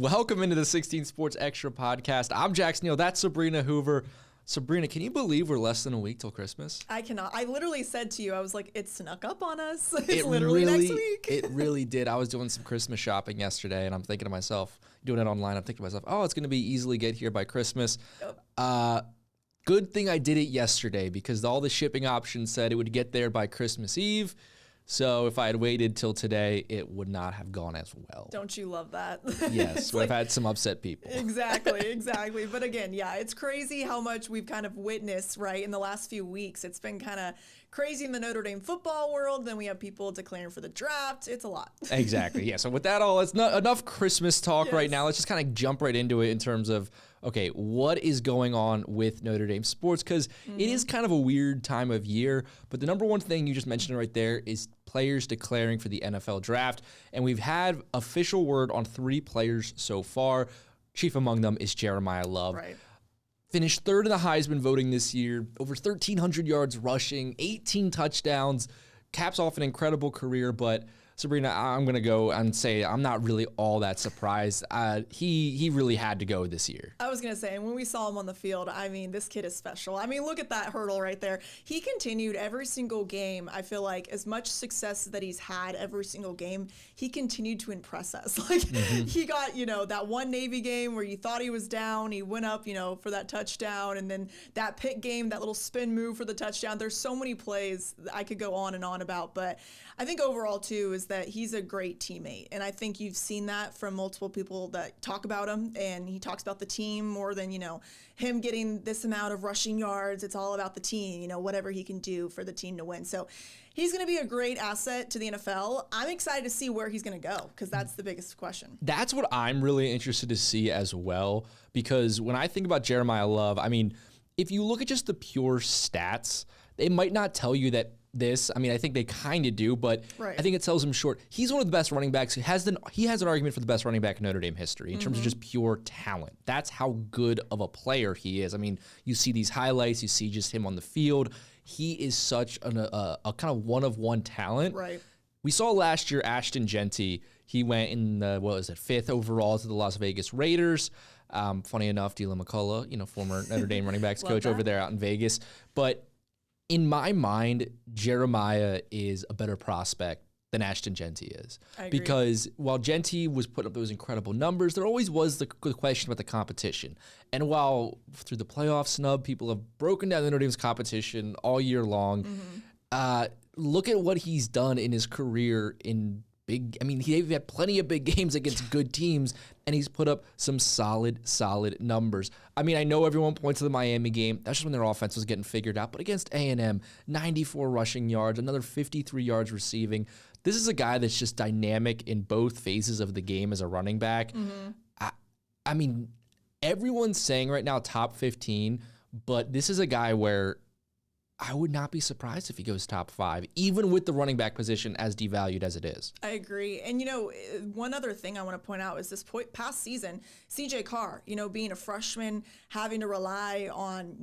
Welcome into the 16 Sports Extra podcast. I'm Neill. That's Sabrina Hoover. Sabrina, can you believe we're less than a week till Christmas? I cannot. I literally said to you, I was like, it snuck up on us. It's literally next week. It really did. I was doing some Christmas shopping yesterday, and I'm thinking to myself, doing it online, I'm thinking to myself, oh, it's going to be easily get here by Christmas. Yep. Good thing I did it yesterday because all the shipping options said it would get there by Christmas Eve. So if I had waited till today, it would not have gone as well. Don't you love that? Yes, we've had some upset people. Exactly. But again, yeah, it's crazy how much we've kind of witnessed, right, in the last few weeks. It's been kind of crazy in the Notre Dame football world. Then we have people declaring for the draft. It's a lot. Exactly, yeah. So with that all, it's not enough Christmas talk right now. Let's just kind of jump right into it in terms of, okay, what is going on with Notre Dame sports? Because it is kind of a weird time of year. But the number one thing you just mentioned right there is players declaring for the NFL draft. And we've had official word on 3 players so far. Chief among them is Jeremiah Love. Right. Finished third in the Heisman voting this year, over 1,300 yards rushing, 18 touchdowns, caps off an incredible career. But Sabrina, I'm going to go and say I'm not really all that surprised. He really had to go this year. I was going to say, and when we saw him on the field, I mean, this kid is special. I mean, look at that hurdle right there. He continued every single game. I feel like as much success that he's had every single game, he continued to impress us. Like he got, that one Navy game where you thought he was down. He went up, for that touchdown. And then that Pitt game, that little spin move for the touchdown. There's so many plays that I could go on and on about. But I think overall, too, is that he's a great teammate. And I think you've seen that from multiple people that talk about him. And he talks about the team more than, him getting this amount of rushing yards. It's all about the team, whatever he can do for the team to win. So he's going to be a great asset to the NFL. I'm excited to see where he's going to go because that's the biggest question. That's what I'm really interested to see as well. Because when I think about Jeremiah Love, I mean, if you look at just the pure stats, they might not tell you that I think they kind of do, but I think it sells him short. He's one of the best running backs. He has an argument for the best running back in Notre Dame history in terms of just pure talent. That's how good of a player he is. I mean, you see these highlights, you see just him on the field. He is such a kind of one-of-one talent. Right. We saw last year Ashton Jeanty. He went in the, 5th overall to the Las Vegas Raiders. Funny enough, Dylan McCullough, former Notre Dame running backs coach over there out in Vegas. But in my mind, Jeremiah is a better prospect than Ashton Jeanty is. I agree. Because while Jeanty was putting up those incredible numbers, there always was the question about the competition. And while through the playoff snub, people have broken down Notre Dame's competition all year long, look at what he's done in his career in he had plenty of big games against good teams, and he's put up some solid numbers. I mean, I know everyone points to the Miami game. That's just when their offense was getting figured out. But against A&M, 94 rushing yards, another 53 yards receiving. This is a guy that's just dynamic in both phases of the game as a running back. I mean, everyone's saying right now top 15, but this is a guy where I would not be surprised if he goes top 5, even with the running back position as devalued as it is. I agree. And, one other thing I want to point out is this past season, CJ Carr, being a freshman, having to rely on,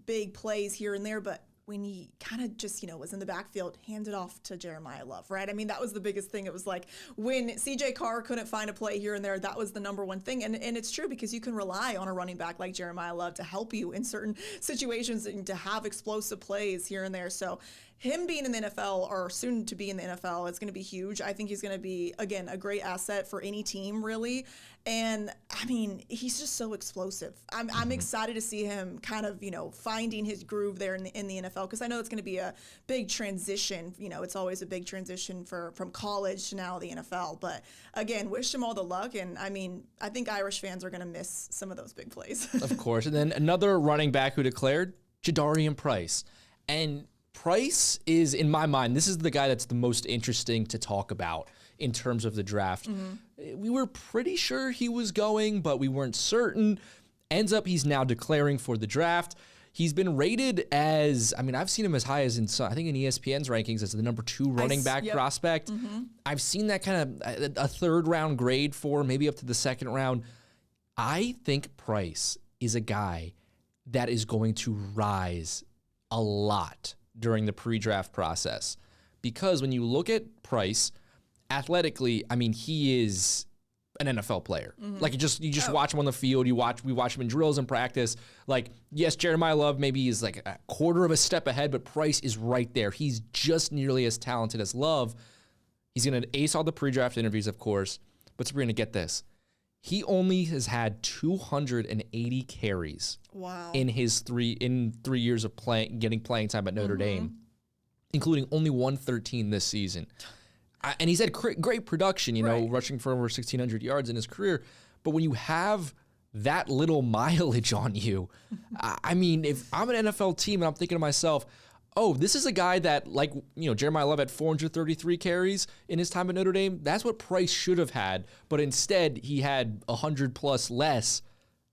big plays here and there, but when he kind of just, was in the backfield, handed off to Jeremiah Love, right? I mean, that was the biggest thing. It was like when CJ Carr couldn't find a play here and there, that was the number one thing. And it's true because you can rely on a running back like Jeremiah Love to help you in certain situations and to have explosive plays here and there. So him being in the NFL or soon to be in the NFL, it's going to be huge. I think he's going to be, again, a great asset for any team, really. And, I mean, he's just so explosive. I'm excited to see him kind of, finding his groove there in the NFL because I know it's going to be a big transition. It's always a big transition from college to now the NFL. But, again, wish him all the luck. And, I mean, I think Irish fans are going to miss some of those big plays. Of course. And then another running back who declared, Jadarian Price. And Price is, in my mind, this is the guy that's the most interesting to talk about in terms of the draft. We were pretty sure he was going, but we weren't certain. Ends up he's now declaring for the draft. He's been rated as, I've seen him as high as in ESPN's rankings as the number 2 running back prospect. I've seen that kind of a 3rd round grade for maybe up to the 2nd round. I think Price is a guy that is going to rise a lot during the pre-draft process. Because when you look at Price, athletically, he is an NFL player. Like you just watch him on the field. We watch him in drills and practice. Like, yes, Jeremiah Love maybe is like a quarter of a step ahead, but Price is right there. He's just nearly as talented as Love. He's going to ace all the pre-draft interviews, of course. But Sabrina, get this. He only has had 280 carries in his 3 years of getting playing time at Notre Dame, including only 113 this season. And he's had great production, rushing for over 1,600 yards in his career. But when you have that little mileage on you, I mean, if I'm an NFL team and I'm thinking to myself, oh, this is a guy that, like, Jeremiah Love had 433 carries in his time at Notre Dame. That's what Price should have had. But instead, he had 100 plus less.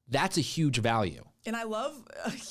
That's a huge value. And I love,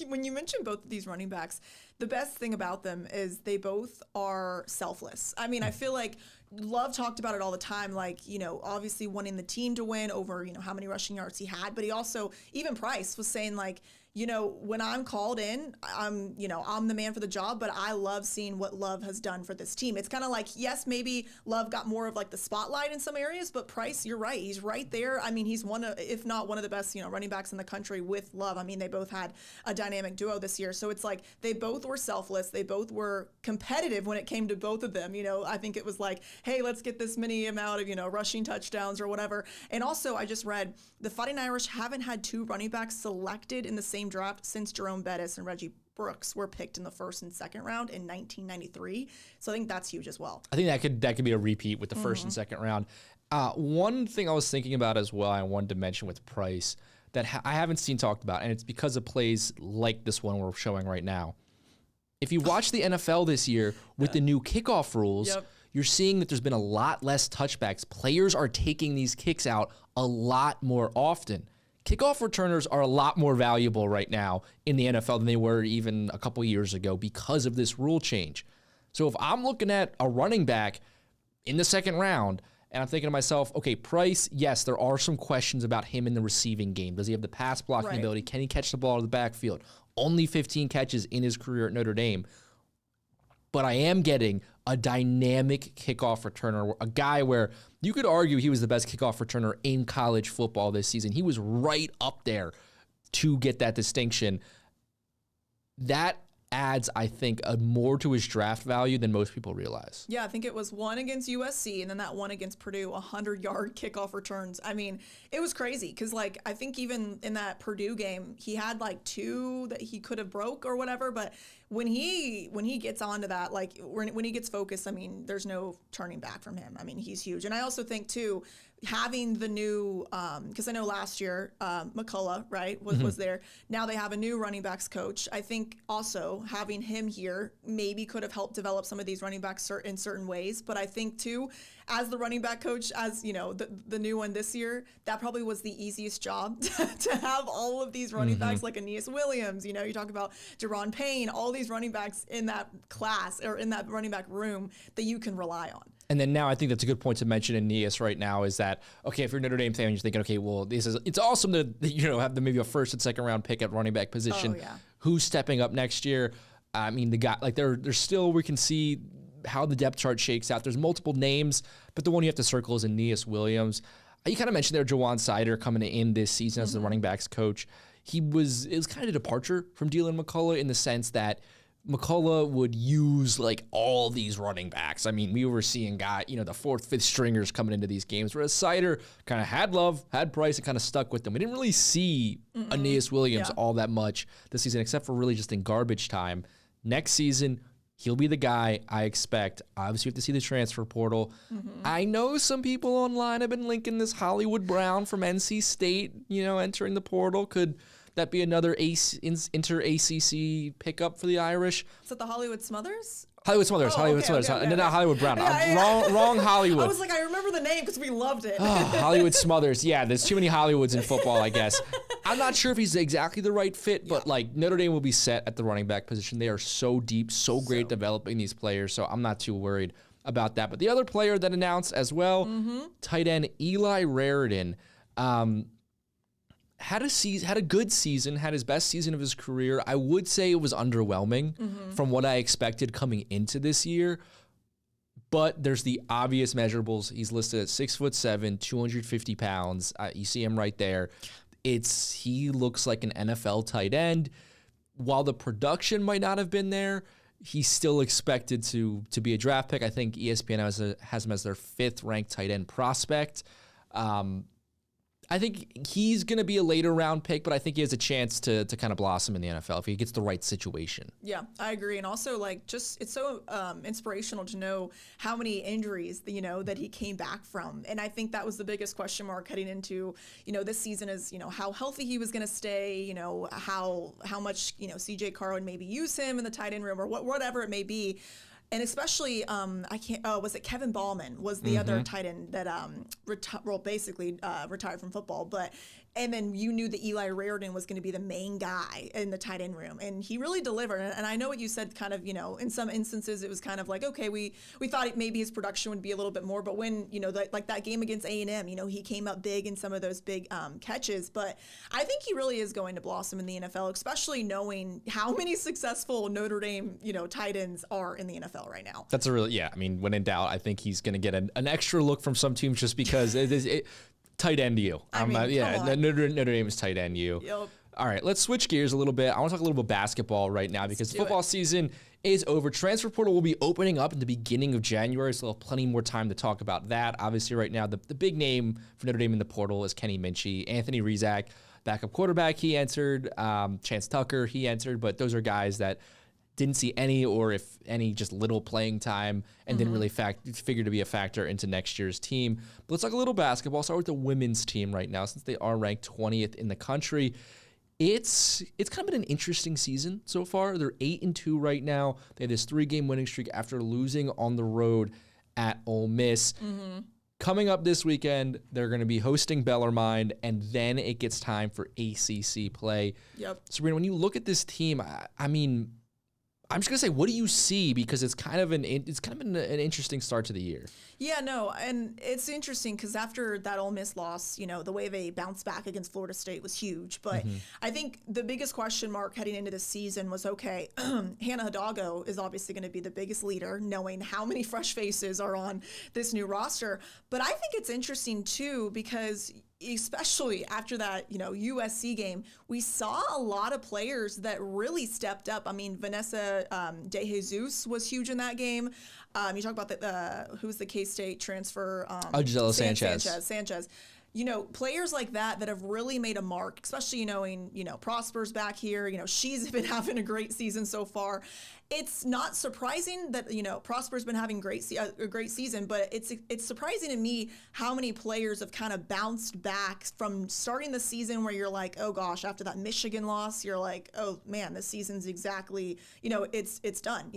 when you mention both of these running backs, the best thing about them is they both are selfless. I mean, I feel like Love talked about it all the time, like, obviously wanting the team to win over, how many rushing yards he had. But he also, even Price was saying, like, when I'm called in, I'm the man for the job, but I love seeing what Love has done for this team. It's kind of like, yes, maybe Love got more of like the spotlight in some areas, but Price, you're right. He's right there. I mean, he's one of, if not one of the best, running backs in the country with Love. I mean, they both had a dynamic duo this year. So it's like they both were selfless. They both were competitive when it came to both of them. I think it was like, hey, let's get this many amount of, rushing touchdowns or whatever. And also, I just read the Fighting Irish haven't had 2 running backs selected in the same draft since Jerome Bettis and Reggie Brooks were picked in the 1st and 2nd round in 1993. So I think that's huge as well. I think that could be a repeat with the 1st and 2nd round. One thing I was thinking about as well, I wanted to mention with Price that I haven't seen talked about, and it's because of plays like this one we're showing right now. If you watch the NFL this year with the new kickoff rules, you're seeing that there's been a lot less touchbacks. Players are taking these kicks out a lot more often. Kickoff returners are a lot more valuable right now in the NFL than they were even a couple years ago because of this rule change. So if I'm looking at a running back in the 2nd round and I'm thinking to myself, okay, Price, yes, there are some questions about him in the receiving game. Does he have the pass blocking ability? Can he catch the ball out of the backfield? Only 15 catches in his career at Notre Dame. But I am getting a dynamic kickoff returner, a guy where you could argue he was the best kickoff returner in college football this season. He was right up there to get that distinction. That adds, I think, more to his draft value than most people realize. Yeah, I think it was 1 against USC and then that 1 against Purdue, 100-yard kickoff returns. I mean, it was crazy because, like, I think even in that Purdue game, he had like 2 that he could have broke or whatever, but when he gets onto that, like when he gets focused, I mean, there's no turning back from him. I mean, he's huge. And I also think too, having the new, because I know last year McCullough, right, was there. Now they have a new running backs coach. I think also having him here maybe could have helped develop some of these running backs in certain ways. But I think too, as the running back coach, as the new one this year, that probably was the easiest job to have all of these running backs like Aeneas Williams. You talk about Deron Payne, all these running backs in that class or in that running back room that you can rely on. And then now I think that's a good point to mention Aeneas right now is that, okay, if you're a Notre Dame fan, you're thinking, okay, well, it's awesome to have maybe a 1st and 2nd round pick at running back position. Oh, yeah. Who's stepping up next year? I mean, the guy, like there's still, we can see how the depth chart shakes out. There's multiple names, but the one you have to circle is Aeneas Williams. You kind of mentioned there Jawan Sider coming in this season as the running backs coach. It was kind of a departure from Dylan McCullough in the sense that McCullough would use like all these running backs. I mean, we were seeing the 4th, 5th stringers coming into these games, whereas Sider kind of had Love, had Price, and kind of stuck with them. We didn't really see Aeneas Williams all that much this season, except for really just in garbage time. Next season, he'll be the guy I expect. Obviously, we have to see the transfer portal. I know some people online have been linking this Hollywood Brown from NC State, entering the portal. Could that be another inter-ACC pickup for the Irish? Is that the Hollywood Smothers? Hollywood Smothers. No, not Hollywood Brown. Wrong Hollywood. I was like, I remember the name because we loved it. Hollywood Smothers. Yeah, there's too many Hollywoods in football, I guess. I'm not sure if he's exactly the right fit, but like Notre Dame will be set at the running back position. They are so deep, so great at developing these players, so I'm not too worried about that. But the other player that announced as well, tight end Eli Raridan, had a good season, had his best season of his career. I would say it was underwhelming from what I expected coming into this year. But there's the obvious measurables. He's listed at 6'7", 250 pounds. You see him right there. He looks like an NFL tight end. While the production might not have been there, he's still expected to be a draft pick. I think ESPN has him as their 5th ranked tight end prospect. I think he's going to be a later round pick, but I think he has a chance to kind of blossom in the NFL if he gets the right situation. Yeah, I agree. And also, like, just it's so inspirational to know how many injuries, that he came back from. And I think that was the biggest question mark heading into, this season is, how healthy he was going to stay, how much, CJ Carr would maybe use him in the tight end room or whatever it may be. And especially, was it Kevin Ballman was the other tight end that retired from football, and then you knew that Eli Raridan was going to be the main guy in the tight end room, and he really delivered. And I know what you said, kind of, in some instances it was kind of like, okay, we thought maybe his production would be a little bit more, but when like that game against A&M, he came up big in some of those big catches. But I think he really is going to blossom in the NFL, especially knowing how many successful Notre Dame tight ends are in the NFL right now. That's I mean, when in doubt, I think he's going to get an extra look from some teams just because tight end you. Notre Dame is tight end you. Yep. All right, let's switch gears a little bit. I want to talk a little bit basketball right now because football season is over. Transfer portal will be opening up in the beginning of January, so we'll have plenty more time to talk about that. Obviously, right now, the big name for Notre Dame in the portal is Kenny Minchie. Anthony Rizak, backup quarterback, he entered. Chance Tucker, he entered. But those are guys that didn't see any, or if any, just little playing time and didn't really figure to be a factor into next year's team. But let's talk a little basketball. I'll start with the women's team right now, since they are ranked 20th in the country. It's kind of been an interesting season so far. They're 8-2 right now. They have this 3-game winning streak after losing on the road at Ole Miss. Coming up this weekend, they're going to be hosting Bellarmine, and then it gets time for ACC play. Yep. Sabrina, when you look at this team, I mean, I'm just gonna say, what do you see? Because it's kind of an interesting start to the year. Yeah, no, and it's interesting because after that Ole Miss loss, the way they bounced back against Florida State was huge. But I think the biggest question mark heading into the season was, okay, Hannah Hidalgo is obviously going to be the biggest leader, knowing how many fresh faces are on this new roster. But I think it's interesting too because, especially after that, USC game, we saw a lot of players that really stepped up. I mean, Vanessa De Jesus was huge in that game. You talk about who's the K-State transfer? Gisela Sanchez. Sanchez. Players like that have really made a mark, especially knowing, Prosper's back here. She's been having a great season so far. It's not surprising that, Prosper's been having a great season, but it's surprising to me how many players have kind of bounced back from starting the season where you're like, oh gosh, after that Michigan loss, you're like, oh man, this season's exactly, it's done,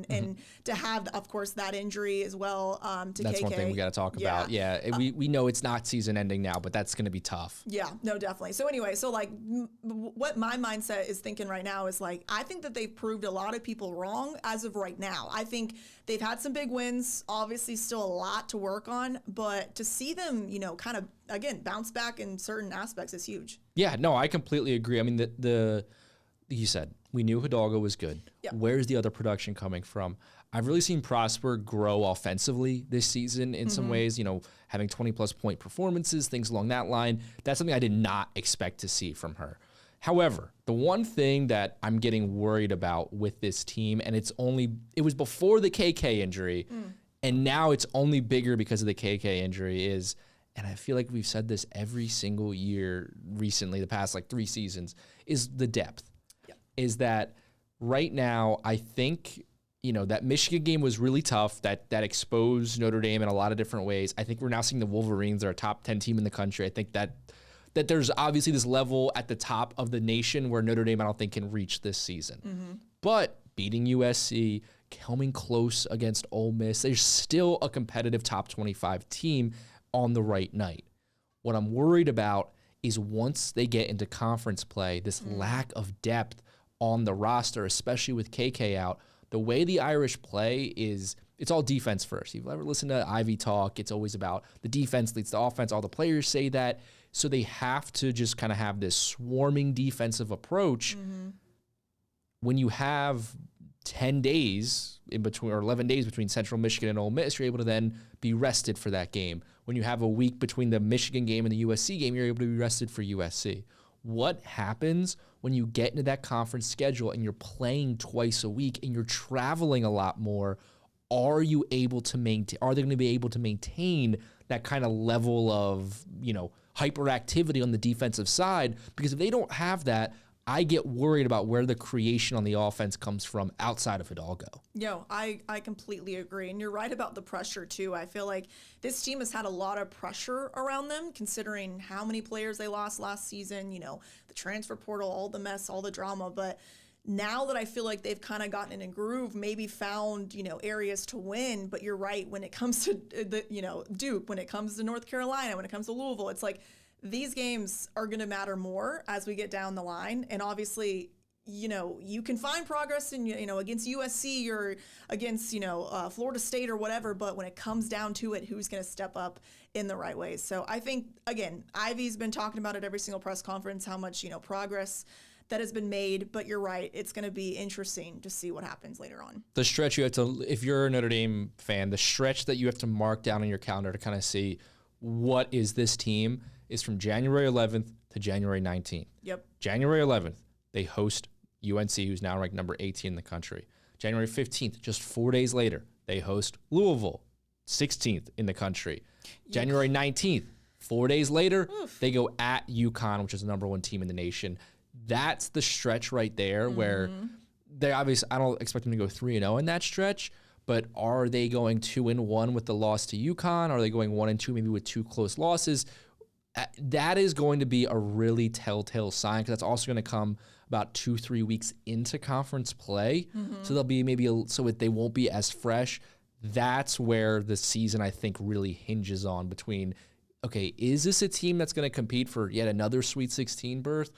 and to have, of course, that injury as well to That's KK. One thing we got to talk about. Yeah, we know it's not season ending now, but that's going to be tough. Yeah, no, definitely. So anyway, what my mindset is thinking right now is like, I think that they've proved a lot of people wrong as of right now. I think they've had some big wins, obviously still a lot to work on, but to see them, kind of, again, bounce back in certain aspects is huge. Yeah, no, I completely agree. I mean, you said, we knew Hidalgo was good. Yep. Where's the other production coming from? I've really seen Prosper grow offensively this season in some ways, having 20-plus point performances, things along that line. That's something I did not expect to see from her. However, the one thing that I'm getting worried about with this team, and it was before the KK injury, and now it's only bigger because of the KK injury is, and I feel like we've said this every single year recently, the past 3 seasons, is the depth. Yep. Is that right now, I think, that Michigan game was really tough, that exposed Notre Dame in a lot of different ways. I think we're now seeing the Wolverines are a top 10 team in the country. I think that there's obviously this level at the top of the nation where Notre Dame, I don't think, can reach this season. But beating USC, coming close against Ole Miss, there's still a competitive top 25 team on the right night. What I'm worried about is once they get into conference play, this lack of depth on the roster, especially with KK out, the way the Irish play is, it's all defense first. If you've ever listened to Ivy talk, it's always about the defense leads the offense. All the players say that. So they have to just kind of have this swarming defensive approach. When you have 10 days in between, or 11 days between Central Michigan and Ole Miss, you're able to then be rested for that game. When you have a week between the Michigan game and the USC game, you're able to be rested for USC. What happens when you get into that conference schedule and you're playing twice a week and you're traveling a lot more? Are you able to maintain? Are they going to be able to maintain that kind of level of, hyperactivity on the defensive side? Because if they don't have that, I get worried about where the creation on the offense comes from outside of Hidalgo. I completely agree. And you're right about the pressure, too. I feel like this team has had a lot of pressure around them, considering how many players they lost last season, the transfer portal, all the mess, all the drama. But now that I feel like they've kind of gotten in a groove, maybe found, areas to win. But you're right, when it comes to, Duke, when it comes to North Carolina, when it comes to Louisville, it's like, these games are going to matter more as we get down the line. And obviously, you can find progress in, against USC or against, Florida State or whatever. But when it comes down to it, who's going to step up in the right ways? So I think, again, Ivy's been talking about it every single press conference, how much, progress that has been made. But you're right. It's going to be interesting to see what happens later on. The stretch you have to, if you're a Notre Dame fan, the stretch that you have to mark down on your calendar to kind of see what is this team is from January 11th to January 19th. Yep. January 11th, they host UNC, who's now ranked number 18 in the country. January 15th, just 4 days later, they host Louisville, 16th in the country. January 19th, 4 days later, they go at UConn, which is the number 1 team in the nation. That's the stretch right there where they obviously, I don't expect them to go 3-0 in that stretch, but are they going 2-1 with the loss to UConn? Are they going 1-2 maybe with 2 close losses? That is going to be a really telltale sign, because that's also going to come about 2-3 weeks into conference play. So they'll be they won't be as fresh. That's where the season, I think, really hinges on between, okay, is this a team that's going to compete for yet another Sweet 16 berth,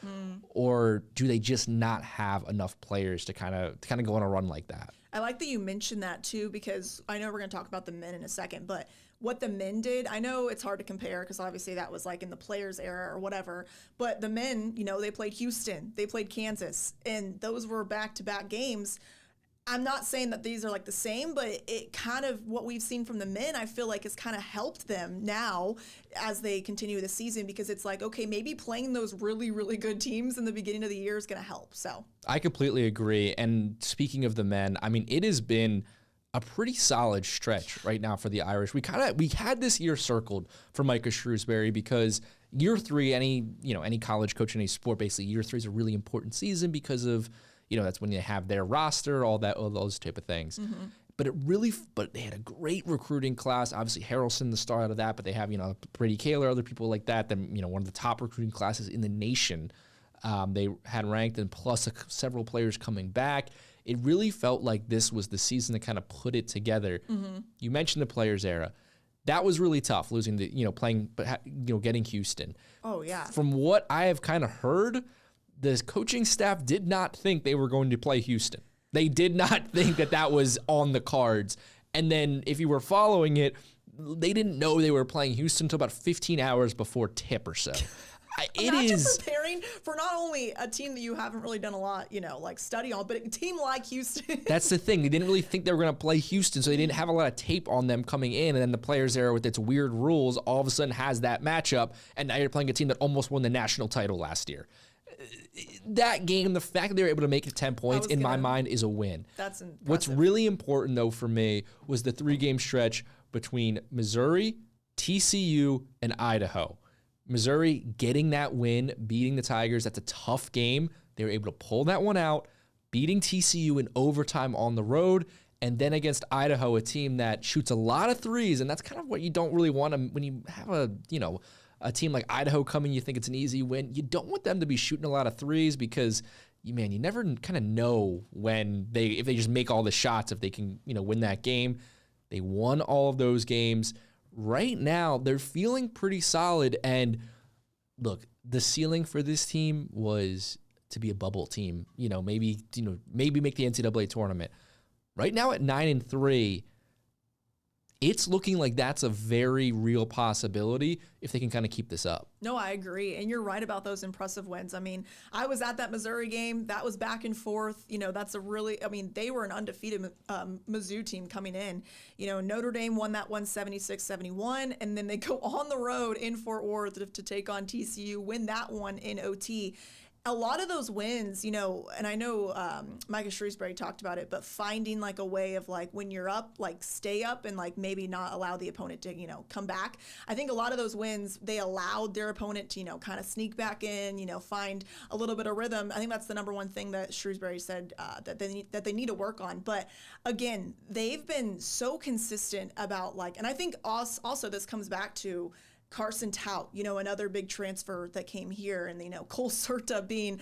or do they just not have enough players to kind of go on a run like that? I like that you mentioned that too, because I know we're going to talk about the men in a second, but what the men did, I know it's hard to compare because obviously that was like in the players era or whatever, but the men, they played Houston, they played Kansas, and those were back-to-back games. I'm not saying that these are like the same, but it kind of, what we've seen from the men, I feel like has kind of helped them now as they continue the season, because it's like, okay, maybe playing those really, really good teams in the beginning of the year is going to help. So I completely agree. And speaking of the men, I mean, it has been a pretty solid stretch right now for the Irish. We had this year circled for Micah Shrewsbury, because year 3, any college coach in any sport, basically year 3 is a really important season because of, that's when you have their roster, all those type of things. But they had a great recruiting class. Obviously, Harrelson, the star out of that, but they have, Brady Kaler, other people like that. Then, one of the top recruiting classes in the nation. They had ranked, and plus several players coming back. It really felt like this was the season to kind of put it together. You mentioned the players era. That was really tough, losing getting Houston. Oh, yeah. From what I have kind of heard, the coaching staff did not think they were going to play Houston. They did not think that was on the cards. And then if you were following it, they didn't know they were playing Houston until about 15 hours before tip or so. Imagine preparing for not only a team that you haven't really done a lot, study on, but a team like Houston. That's the thing. They didn't really think they were going to play Houston, so they didn't have a lot of tape on them coming in. And then the players era with its weird rules all of a sudden has that matchup, and now you're playing a team that almost won the national title last year. That game, the fact that they were able to make it 10 points, in my mind, is a win. That's impressive. What's really important, though, for me was the 3-game stretch between Missouri, TCU, and Idaho. Missouri getting that win, beating the Tigers. That's a tough game. They were able to pull that one out, beating TCU in overtime on the road, and then against Idaho, a team that shoots a lot of threes, and that's kind of what you don't really want to, when you have a team like Idaho coming, you think it's an easy win. You don't want them to be shooting a lot of threes, because you never kind of know if they just make all the shots, if they can, win that game. They won all of those games. Right now, they're feeling pretty solid. And look, the ceiling for this team was to be a bubble team. Maybe make the NCAA tournament. Right now at 9-3, it's looking like that's a very real possibility if they can kind of keep this up. No, I agree. And you're right about those impressive wins. I mean, I was at that Missouri game. That was back and forth. That's a really, they were an undefeated Mizzou team coming in. Notre Dame won that one 76-71, and then they go on the road in Fort Worth to take on TCU, win that one in OT. A lot of those wins, and I know Micah Shrewsbury talked about it, but finding like a way of like when you're up, like stay up and like maybe not allow the opponent to, come back. I think a lot of those wins, they allowed their opponent to, kind of sneak back in, find a little bit of rhythm. I think that's the number one thing that Shrewsbury said that they need to work on. But again, they've been so consistent about and I think also this comes back to Carson Tout, another big transfer that came here, and Cole Serta being,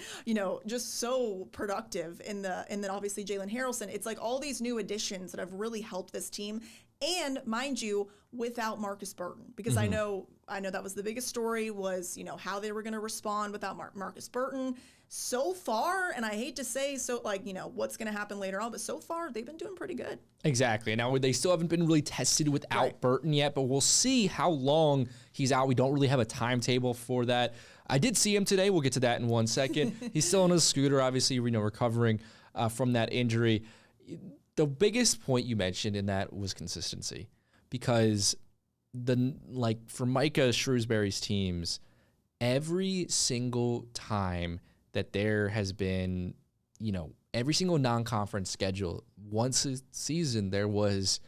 just so productive and then obviously Jalen Harrelson. It's like all these new additions that have really helped this team, and mind you, without Marcus Burton, because I know that was the biggest story was how they were going to respond without Marcus Burton. So far, and I hate to say what's going to happen later on, but so far they've been doing pretty good. Exactly. Now they still haven't been really tested without Burton yet, but we'll see how long he's out. We don't really have a timetable for that. I did see him today. We'll get to that in 1 second. He's still on his scooter, obviously, recovering from that injury. The biggest point you mentioned in that was consistency, because for Micah Shrewsbury's teams, every single time that there has been, every single non-conference schedule, once a season, there was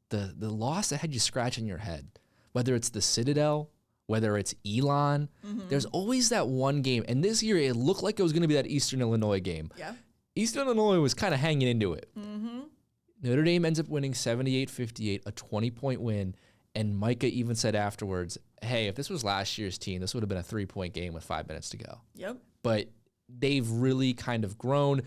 the loss that had you scratching your head, whether it's the Citadel, whether it's Elon. There's always that one game. And this year, it looked like it was going to be that Eastern Illinois game. Yeah. Eastern Illinois was kind of hanging into it. Notre Dame ends up winning 78-58, a 20-point win. And Micah even said afterwards, hey, if this was last year's team, this would have been a 3-point game with 5 minutes to go. Yep. But they've really kind of grown.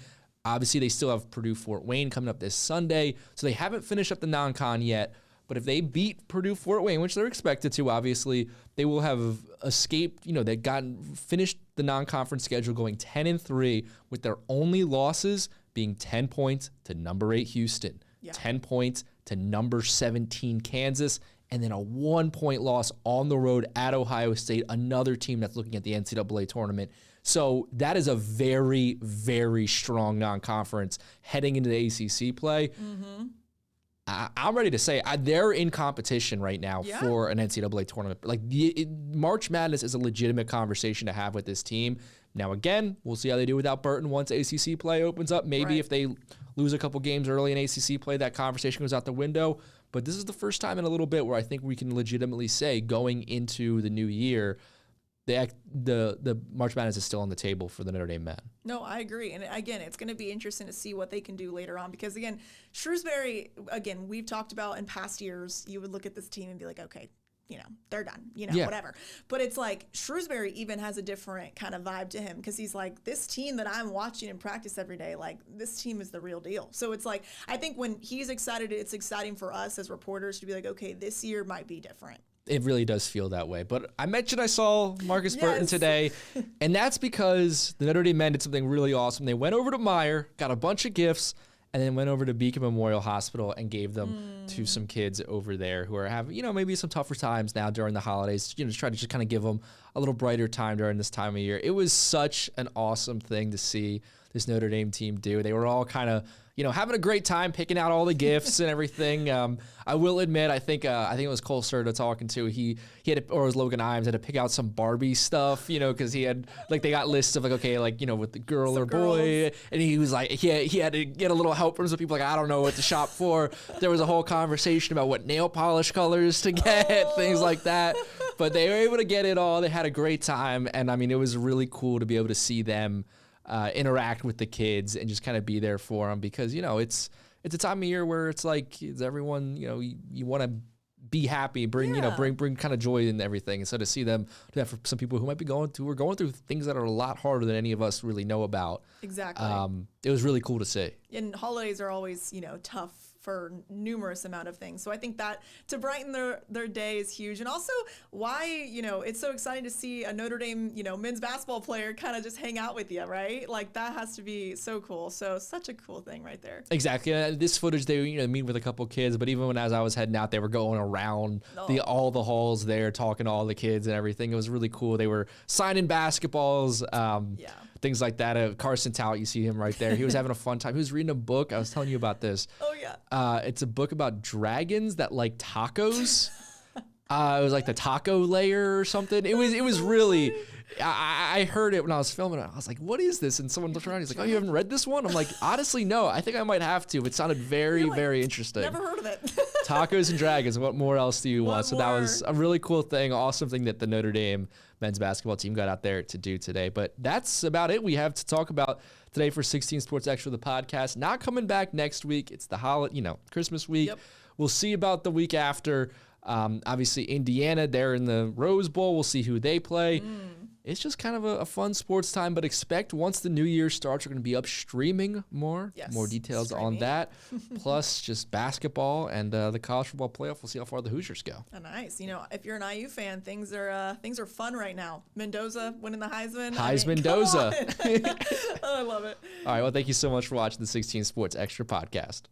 Obviously, they still have Purdue-Fort Wayne coming up this Sunday, so they haven't finished up the non-con yet. But if they beat Purdue-Fort Wayne, which they're expected to, obviously, they will have escaped. They've finished the non-conference schedule going 10-3, with their only losses being 10 points to number 8 Houston, 10 points to number 17 Kansas, and then a 1-point loss on the road at Ohio State, another team that's looking at the NCAA tournament. So that is a very, very strong non-conference heading into the ACC play. I'm ready to say they're in competition right now for an NCAA tournament. March Madness is a legitimate conversation to have with this team. Now, again, we'll see how they do without Burton once ACC play opens up. Maybe if they lose a couple games early in ACC play, that conversation goes out the window. But this is the first time in a little bit where I think we can legitimately say going into the new year, the March Madness is still on the table for the Notre Dame men. No, I agree. And again, it's going to be interesting to see what they can do later on, because again, Shrewsbury, we've talked about in past years, you would look at this team and be like, okay, they're done, whatever. But it's like Shrewsbury even has a different kind of vibe to him, because he's like, this team that I'm watching in practice every day, like this team is the real deal. So it's like, I think when he's excited, it's exciting for us as reporters to be like, okay, this year might be different. It really does feel that way. But I mentioned I saw Marcus Burton today, and that's because the Notre Dame men did something really awesome. They went over to Meyer, got a bunch of gifts, and then went over to Beacon Memorial Hospital and gave them to some kids over there who are having, maybe some tougher times now during the holidays, to try to just kind of give them a little brighter time during this time of year. It was such an awesome thing to see this Notre Dame team do. They were all kind of, having a great time picking out all the gifts and everything. I will admit, I think it was Cole Serta talking to. He had, or it was Logan Imes, had to pick out some Barbie stuff, because he had, they got lists of with the girl some or boy, and he was like, he had to get a little help from some people. I don't know what to shop for. There was a whole conversation about what nail polish colors to get, things like that. But they were able to get it all. They had a great time, and it was really cool to be able to see them interact with the kids and just kind of be there for them, because it's a time of year where it's like everyone you want to be happy, bring kind of joy in everything. And so to see them do that for some people who might be going through things that are a lot harder than any of us really know about. Exactly. It was really cool to see. And holidays are always tough for numerous amount of things. So I think that to brighten their day is huge. And also why, it's so exciting to see a Notre Dame, men's basketball player kind of just hang out with you, right? Like that has to be so cool. So such a cool thing right there. Exactly. This footage, they meet with a couple kids, but even as I was heading out, they were going around all the halls there, talking to all the kids and everything. It was really cool. They were signing basketballs, things like that. Carson Tout, you see him right there. He was having a fun time. He was reading a book. I was telling you about this. Oh yeah. It's a book about dragons that like tacos. It was like the taco layer or something. It was really. I heard it when I was filming it. I was like, what is this? And someone looked around. He's like, oh, you haven't read this one? I'm like, honestly, no. I think I might have to. It sounded very, very interesting. Never heard of it. Tacos and dragons. What more else do you want? So that was a really cool thing. Awesome thing that the Notre Dame men's basketball team got out there to do today. But that's about it we have to talk about today for 16 Sports Extra, the podcast. Not coming back next week. It's the holiday, Christmas week. Yep. We'll see about the week after. Obviously, Indiana, they're in the Rose Bowl. We'll see who they play. It's just kind of a fun sports time, but expect once the new year starts, we're going to be up streaming more. Yes, more details on that. Plus just basketball and the college football playoff. We'll see how far the Hoosiers go. Oh, nice. If you're an IU fan, things are fun right now. Mendoza winning the Heisman. Mendoza. Oh, I love it. All right. Well, thank you so much for watching the 16 Sports Extra podcast.